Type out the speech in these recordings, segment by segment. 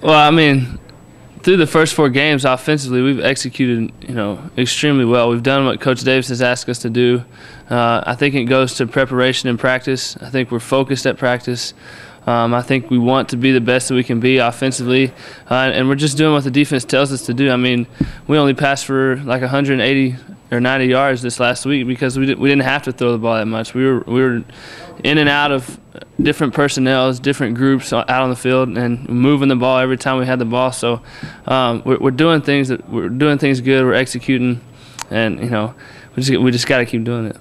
Well, I mean, through the first 4 games offensively, we've executed, extremely well. We've done what Coach Davis has asked us to do. I think it goes to preparation and practice. I think we're focused at practice. I think we want to be the best that we can be offensively, and we're just doing what the defense tells us to do. I mean, we only passed for like 180 or 90 yards this last week because we didn't have to throw the ball that much. We were in and out of different personnels, different groups out on the field, and moving the ball every time we had the ball. So we're doing things good. We're executing, and we just got to keep doing it.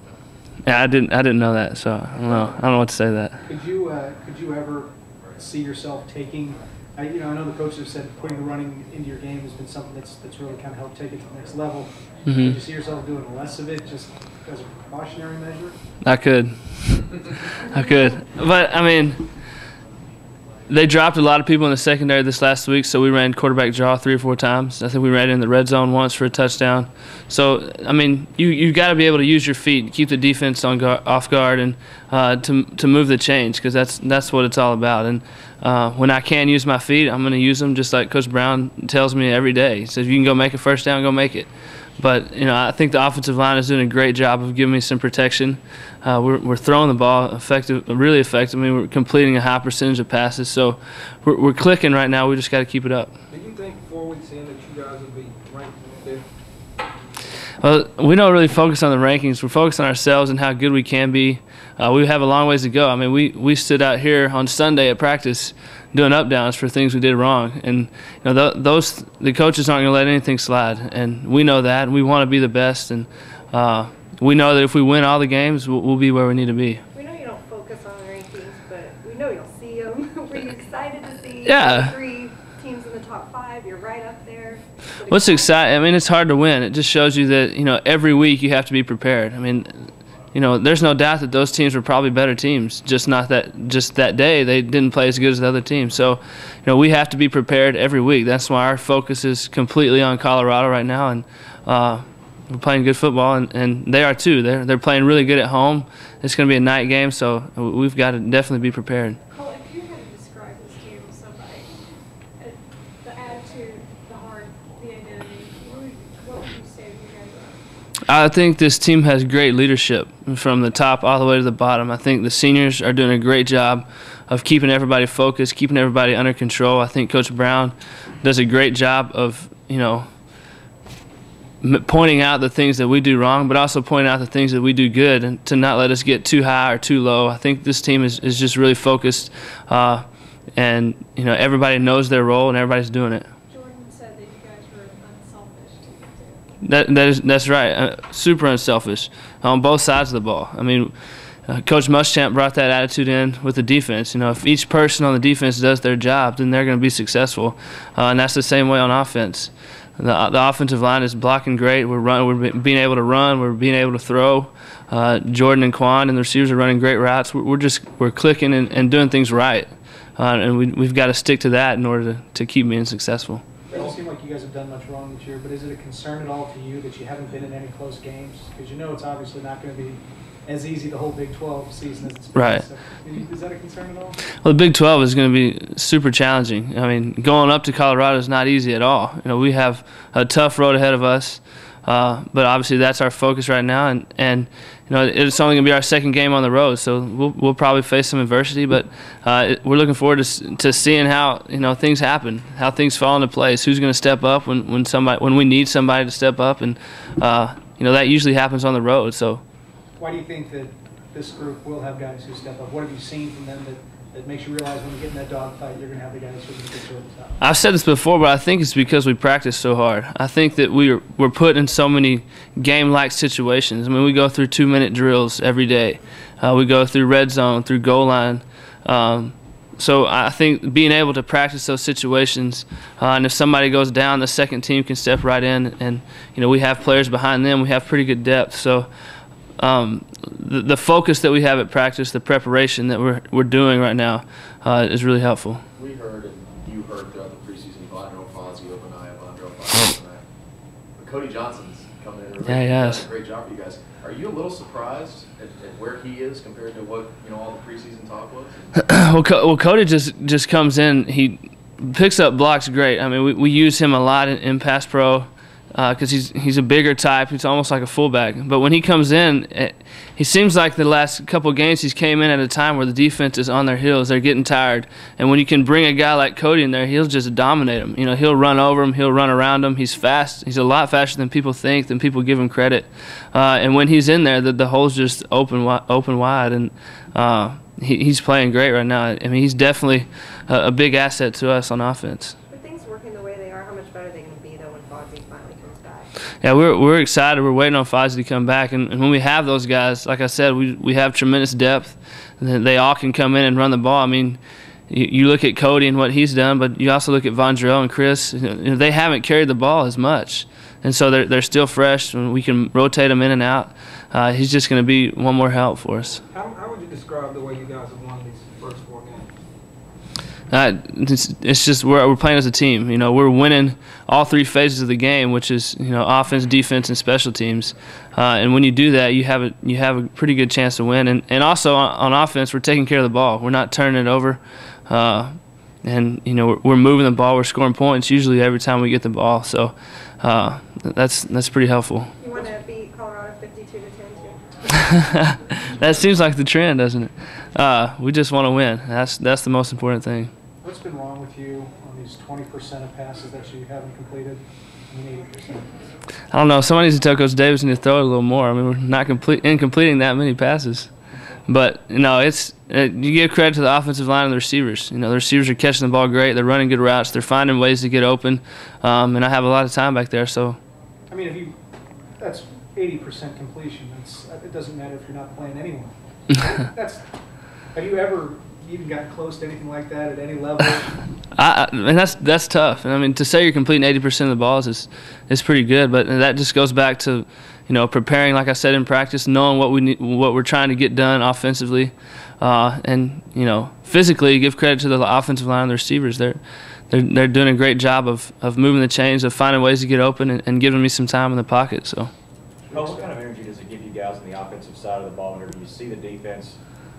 Yeah, I didn't know that, so I don't know what to say to that. Could you ever see yourself taking? I know the coaches have said putting the running into your game has been something that's really kind of helped take it to the next level. Could you see yourself doing less of it just as a precautionary measure? I could. But I mean, they dropped a lot of people in the secondary this last week, so we ran quarterback draw 3 or 4 times. I think we ran in the red zone once for a touchdown. So I mean, you've got to be able to use your feet, keep the defense off guard, and to move the chains, because that's what it's all about. And when I can use my feet, I'm going to use them, just like Coach Brown tells me every day. He says, if you can go make a first down, go make it. But I think the offensive line is doing a great job of giving me some protection. We're throwing the ball really effective. I mean, we're completing a high percentage of passes, so we're clicking right now. We just got to keep it up. Do you think 4 weeks in that you guys will be ranked 5th? Well, we don't really focus on the rankings. We're focused on ourselves and how good we can be. We have a long ways to go. I mean, we stood out here on Sunday at practice doing up downs for things we did wrong, and the coaches aren't going to let anything slide, and we know that, and we want to be the best, and we know that if we win all the games, we'll be where we need to be. We know you don't focus on the rankings, but we know you'll see them. Were you excited to see 3 teams in the top 5? You're right up there. What's exciting? I mean, it's hard to win. It just shows you that every week you have to be prepared. I mean, there's no doubt that those teams were probably better teams. Just that day they didn't play as good as the other team. So, we have to be prepared every week. That's why our focus is completely on Colorado right now, and we're playing good football, and they are too. They're playing really good at home. It's going to be a night game, so we've got to definitely be prepared. Colt, if you had to describe this game to somebody, the attitude, the heart, the identity, what would you say to you guys? I think this team has great leadership from the top all the way to the bottom. I think the seniors are doing a great job of keeping everybody focused, keeping everybody under control. I think Coach Brown does a great job of, pointing out the things that we do wrong, but also pointing out the things that we do good, and to not let us get too high or too low. I think this team is just really focused, and everybody knows their role and everybody's doing it. Jordan said that you guys were an unselfish team. That's right. Super unselfish on both sides of the ball. I mean, Coach Muschamp brought that attitude in with the defense. If each person on the defense does their job, then they're going to be successful, and that's the same way on offense. The offensive line is blocking great. We're being able to run. We're being able to throw. Jordan and Quan and the receivers are running great routes. We're clicking and doing things right, and we've got to stick to that in order to keep being successful. It doesn't seem like you guys have done much wrong this year, but is it a concern at all to you that you haven't been in any close games? Because it's obviously not going to be as easy the whole Big 12 season as it's been. Right. So, is that a concern at all? Well, the Big 12 is going to be super challenging. I mean, going up to Colorado is not easy at all. We have a tough road ahead of us, but obviously that's our focus right now, and it's only going to be our 2nd game on the road, so we'll probably face some adversity, but we're looking forward to seeing how things happen, how things fall into place, who's going to step up when we need somebody to step up, and that usually happens on the road. So. Why do you think that this group will have guys who step up? What have you seen from them that makes you realize when you get in that dogfight, you're going to have the guys who can get you over the top? I've said this before, but I think it's because we practice so hard. I think that we're put in so many game-like situations. I mean, we go through 2-minute drills every day. We go through red zone, through goal line. So I think being able to practice those situations, and if somebody goes down, the second team can step right in, and we have players behind them. We have pretty good depth. So. The focus that we have at practice, the preparation that we're doing right now, is really helpful. We heard and you heard throughout the preseason, Vondro Fazio, Vondro Fazio, but Cody Johnson's coming in and really doing a great job for you guys. Are you a little surprised at where he is compared to what all the preseason talk was? Well, Cody just comes in. picks up blocks great. I mean, we use him a lot in pass pro because he's a bigger type. He's almost like a fullback. But when he comes in, he seems like the last couple of games he's came in at a time where the defense is on their heels. They're getting tired. And when you can bring a guy like Cody in there, he'll just dominate them. You know, he'll run over them. He'll run around them. He's fast. He's a lot faster than people think, than people give him credit. And when he's in there, the hole's just open wide. And he's playing great right now. I mean, he's definitely a big asset to us on offense. With things working the way they are, how much better are they going to be, though, when Fonzie finally comes back? Yeah, we're excited. We're waiting on Fonzie to come back. And when we have those guys, like I said, we have tremendous depth. They all can come in and run the ball. I mean, you look at Cody and what he's done, but you also look at Vondrell and Chris. You know, they haven't carried the ball as much. And so they're still fresh, and we can rotate them in and out. He's just going to be one more help for us. How would you describe the way you guys have won these first 4 games? It's just we're playing as a team. You know, we're winning all 3 phases of the game, which is, you know, offense, defense, and special teams. And when you do that, you have a pretty good chance to win. And also on offense, we're taking care of the ball. We're not turning it over. And you know, we're moving the ball. We're scoring points usually every time we get the ball. So that's pretty helpful. You want to beat Colorado 52-10 too? That seems like the trend, doesn't it? We just want to win. That's the most important thing. What's been wrong with you on these 20% of passes that you haven't completed? I mean, 80%. I don't know. Somebody needs to tell Coach Davis to throw it a little more. I mean, we're not completing that many passes. But, you know, you give credit to the offensive line and the receivers. You know, the receivers are catching the ball great. They're running good routes. They're finding ways to get open. And I have a lot of time back there. So, I mean, that's 80% completion. It doesn't matter if you're not playing anyone. Have you ever even gotten close to anything like that at any level? And that's tough. And I mean, to say you're completing 80% of the balls is pretty good. But that just goes back to, you know, preparing, like I said, in practice, knowing what we're trying to get done offensively, and, you know, physically, give credit to the offensive line and the receivers. They're doing a great job of moving the chains, of finding ways to get open, and giving me some time in the pocket. So, what kind of energy does it give you guys on the offensive side of the ball whenever you see the defense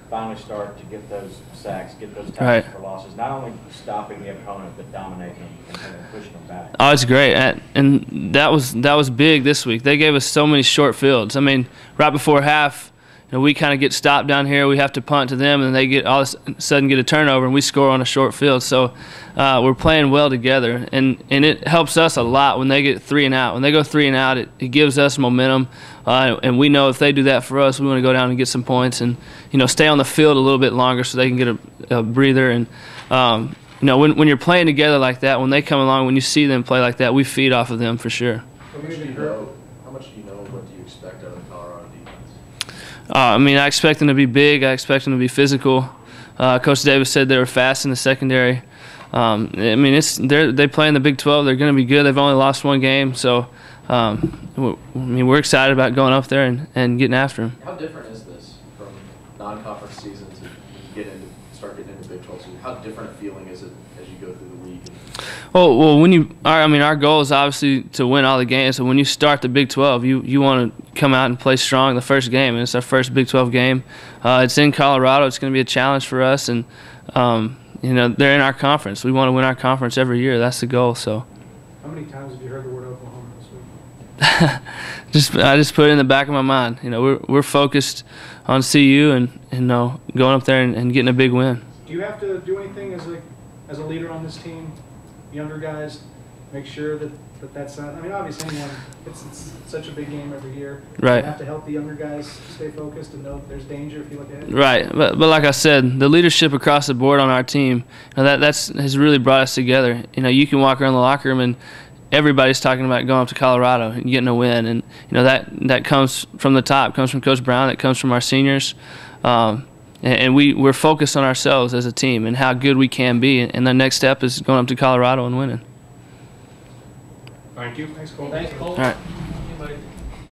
finally start to get those sacks, get those tackles for losses, not only stopping the opponent but dominating them and pushing them back? Oh, it's great, and that was big this week. They gave us so many short fields. I mean, right before half, you know, we kind of get stopped down here. We have to punt to them, and they get all of a sudden get a turnover, and we score on a short field. So we're playing well together, and it helps us a lot when they get 3 and out. When they go 3 and out, it gives us momentum, and we know if they do that for us, we want to go down and get some points, and, you know, stay on the field a little bit longer so they can get a breather. And you know, when you're playing together like that, when they come along, when you see them play like that, we feed off of them for sure. How much do you know? What do you expect out of the Colorado defense? I mean, I expect them to be big. I expect them to be physical. Coach Davis said they were fast in the secondary. I mean, they play in the Big 12. They're going to be good. They've only lost 1 game, so I mean, we're excited about going up there and getting after them. How different is this from non-conference season to start getting into Big 12 season? How different a feeling is it as you go through the week? Well, our goal is obviously to win all the games. So when you start the Big 12, you want to come out and play strong the first game, and it's our first Big 12 game. It's in Colorado. It's going to be a challenge for us, and you know, they're in our conference. We want to win our conference every year. That's the goal. So. How many times have you heard the word Oklahoma this week? I just put it in the back of my mind. You know, we're focused on CU and you know, going up there and getting a big win. Do you have to do anything as a leader on this team, younger guys, make sure that's not? I mean, obviously, it's such a big game every year. Right. You have to help the younger guys stay focused and know that there's danger if you look ahead. Right, but like I said, the leadership across the board on our team, you know, that has really brought us together. You know, you can walk around the locker room and everybody's talking about going up to Colorado and getting a win, and you know that comes from the top, comes from Coach Brown, that comes from our seniors, and we're focused on ourselves as a team and how good we can be, and the next step is going up to Colorado and winning. Thank you. Thanks, Colt. All right.